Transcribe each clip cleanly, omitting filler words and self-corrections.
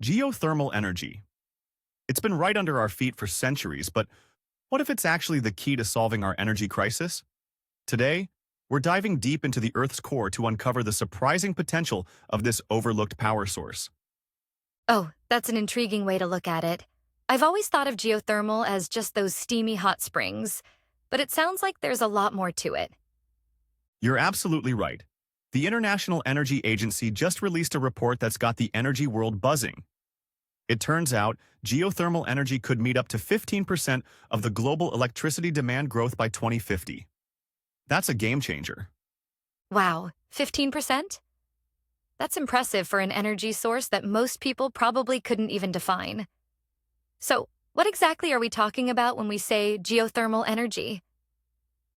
Geothermal energy. It's been right under our feet for centuries, but what if it's actually the key to solving our energy crisis? Today, we're diving deep into the Earth's core to uncover the surprising potential of this overlooked power source. Oh, that's an intriguing way to look at it. I've always thought of geothermal as just those steamy hot springs, but it sounds like there's a lot more to it. You're absolutely right. The International Energy Agency just released a report that's got the energy world buzzing. It turns out geothermal energy could meet up to 15% of the global electricity demand growth by 2050. That's a game changer. Wow, 15%? That's impressive for an energy source that most people probably couldn't even define. So, what exactly are we talking about when we say geothermal energy?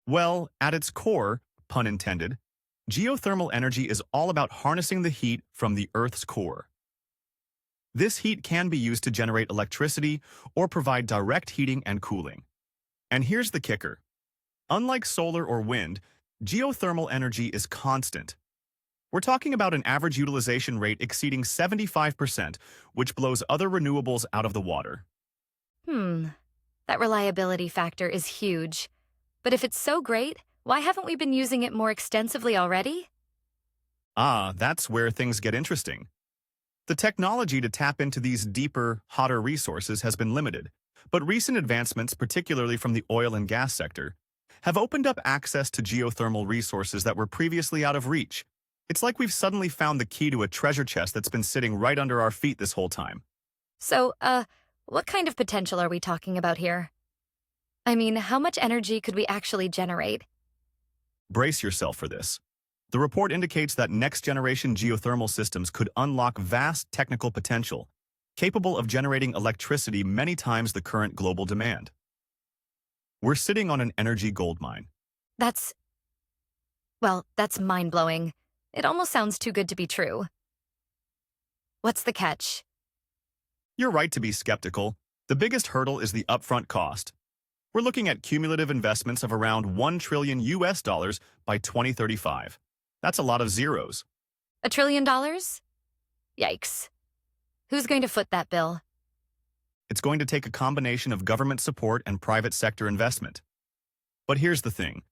Well, at its core, pun intended, geothermal energy is all about harnessing the heat from the Earth's core. This heat can be used to generate electricity or provide direct heating and cooling. And here's the kicker. Unlike solar or wind, geothermal energy is constant. We're talking about an average utilization rate exceeding 75%, which blows other renewables out of the water. Hmm, that reliability factor is huge. But if it's so great, why haven't we been using it more extensively already? That's where things get interesting. The technology to tap into these deeper, hotter resources has been limited, but recent advancements, particularly from the oil and gas sector, have opened up access to geothermal resources that were previously out of reach. It's like we've suddenly found the key to a treasure chest that's been sitting right under our feet this whole time. So, what kind of potential are we talking about here? I mean, how much energy could we actually generate? Brace yourself for this. The report indicates that next-generation geothermal systems could unlock vast technical potential, capable of generating electricity many times the current global demand. We're sitting on an energy goldmine. That's, that's mind-blowing. It almost sounds too good to be true. What's the catch? You're right to be skeptical. The biggest hurdle is the upfront cost. We're looking at cumulative investments of around $1 trillion by 2035. That's a lot of zeros. $1 trillion? Yikes. Who's going to foot that bill? It's going to take a combination of government support and private sector investment. But here's the thing.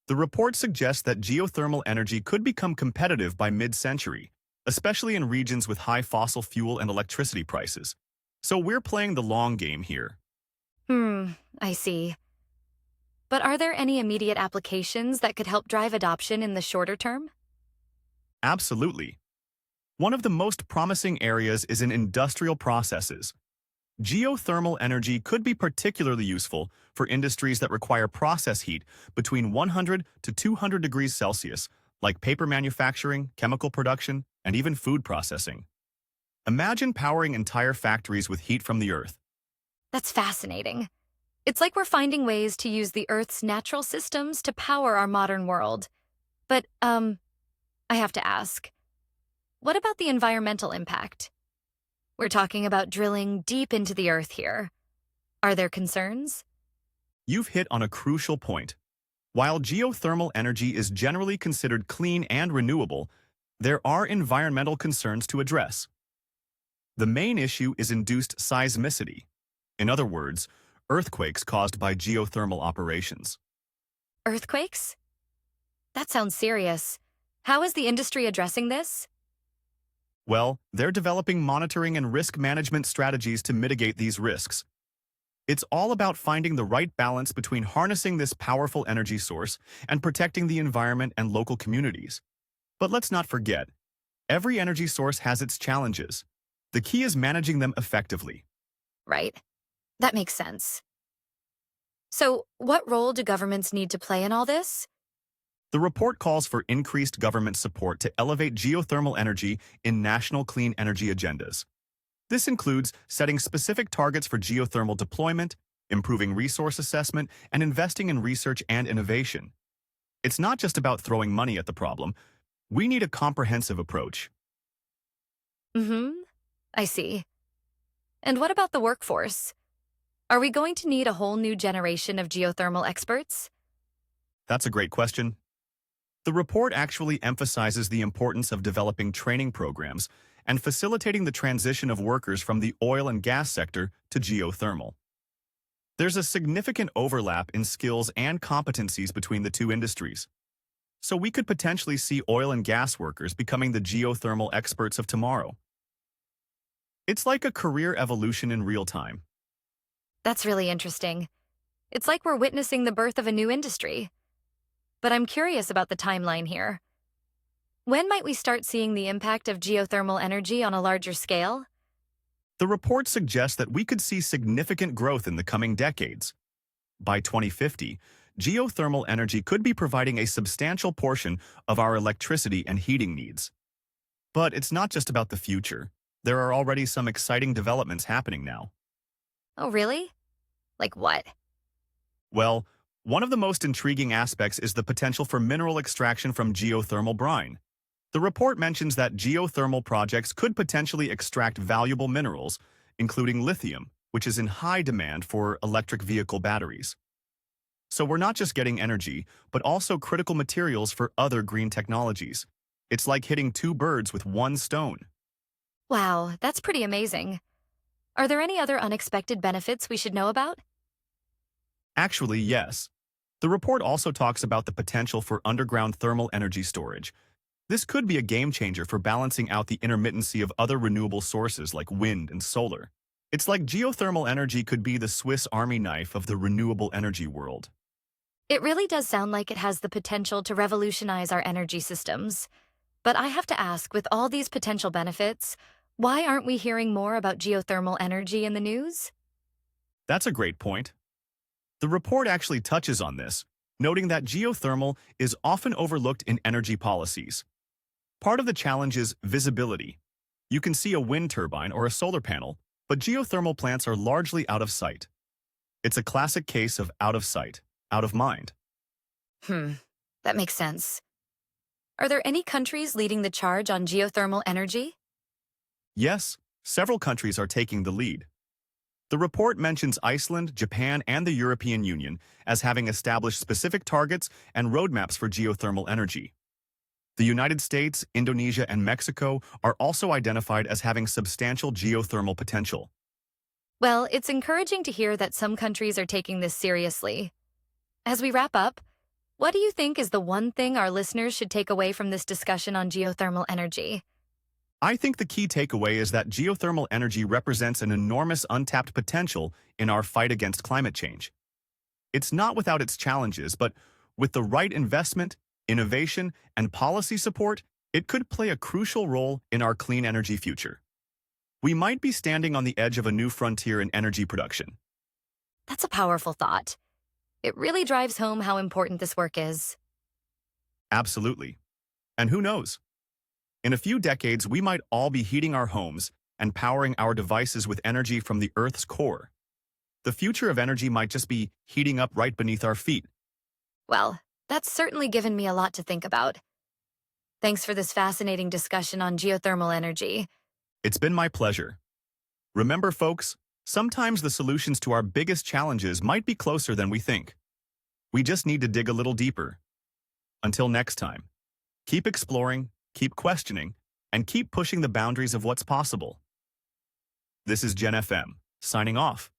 The report suggests that geothermal energy could become competitive by mid-century, especially in regions with high fossil fuel and electricity prices. So we're playing the long game here. I see. But are there any immediate applications that could help drive adoption in the shorter term? Absolutely. One of the most promising areas is in industrial processes. Geothermal energy could be particularly useful for industries that require process heat between 100 to 200 degrees Celsius, like paper manufacturing, chemical production, and even food processing. Imagine powering entire factories with heat from the Earth. That's fascinating. It's like we're finding ways to use the Earth's natural systems to power our modern world. But, I have to ask, what about the environmental impact? We're talking about drilling deep into the Earth here. Are there concerns? You've hit on a crucial point. While geothermal energy is generally considered clean and renewable, there are environmental concerns to address. The main issue is induced seismicity. In other words, earthquakes caused by geothermal operations. Earthquakes? That sounds serious. How is the industry addressing this? Well, they're developing monitoring and risk management strategies to mitigate these risks. It's all about finding the right balance between harnessing this powerful energy source and protecting the environment and local communities. But let's not forget, every energy source has its challenges. The key is managing them effectively. Right. That makes sense. So, what role do governments need to play in all this? The report calls for increased government support to elevate geothermal energy in national clean energy agendas. This includes setting specific targets for geothermal deployment, improving resource assessment, and investing in research and innovation. It's not just about throwing money at the problem. We need a comprehensive approach. I see. And what about the workforce? Are we going to need a whole new generation of geothermal experts? That's a great question. The report actually emphasizes the importance of developing training programs and facilitating the transition of workers from the oil and gas sector to geothermal. There's a significant overlap in skills and competencies between the two industries. So we could potentially see oil and gas workers becoming the geothermal experts of tomorrow. It's like a career evolution in real time. That's really interesting. It's like we're witnessing the birth of a new industry. But I'm curious about the timeline here. When might we start seeing the impact of geothermal energy on a larger scale? The report suggests that we could see significant growth in the coming decades. By 2050, geothermal energy could be providing a substantial portion of our electricity and heating needs. But it's not just about the future. There are already some exciting developments happening now. Oh, really? Like what? Well, one of the most intriguing aspects is the potential for mineral extraction from geothermal brine. The report mentions that geothermal projects could potentially extract valuable minerals, including lithium, which is in high demand for electric vehicle batteries. So we're not just getting energy, but also critical materials for other green technologies. It's like hitting two birds with one stone. Wow, that's pretty amazing. Are there any other unexpected benefits we should know about? Actually, yes. The report also talks about the potential for underground thermal energy storage. This could be a game changer for balancing out the intermittency of other renewable sources like wind and solar. It's like geothermal energy could be the Swiss Army knife of the renewable energy world. It really does sound like it has the potential to revolutionize our energy systems. But I have to ask, with all these potential benefits, why aren't we hearing more about geothermal energy in the news? That's a great point. The report actually touches on this, noting that geothermal is often overlooked in energy policies. Part of the challenge is visibility. You can see a wind turbine or a solar panel, but geothermal plants are largely out of sight. It's a classic case of out of sight, out of mind. That makes sense. Are there any countries leading the charge on geothermal energy? Yes, several countries are taking the lead. The report mentions Iceland, Japan, and the European Union as having established specific targets and roadmaps for geothermal energy. The United States, Indonesia, and Mexico are also identified as having substantial geothermal potential. Well, it's encouraging to hear that some countries are taking this seriously. As we wrap up, what do you think is the one thing our listeners should take away from this discussion on geothermal energy? I think the key takeaway is that geothermal energy represents an enormous untapped potential in our fight against climate change. It's not without its challenges, but with the right investment, innovation, and policy support, it could play a crucial role in our clean energy future. We might be standing on the edge of a new frontier in energy production. That's a powerful thought. It really drives home how important this work is. Absolutely. And who knows? In a few decades, we might all be heating our homes and powering our devices with energy from the Earth's core. The future of energy might just be heating up right beneath our feet. Well, that's certainly given me a lot to think about. Thanks for this fascinating discussion on geothermal energy. It's been my pleasure. Remember, folks, sometimes the solutions to our biggest challenges might be closer than we think. We just need to dig a little deeper. Until next time, keep exploring, keep questioning, and keep pushing the boundaries of what's possible. This is Gen FM, signing off.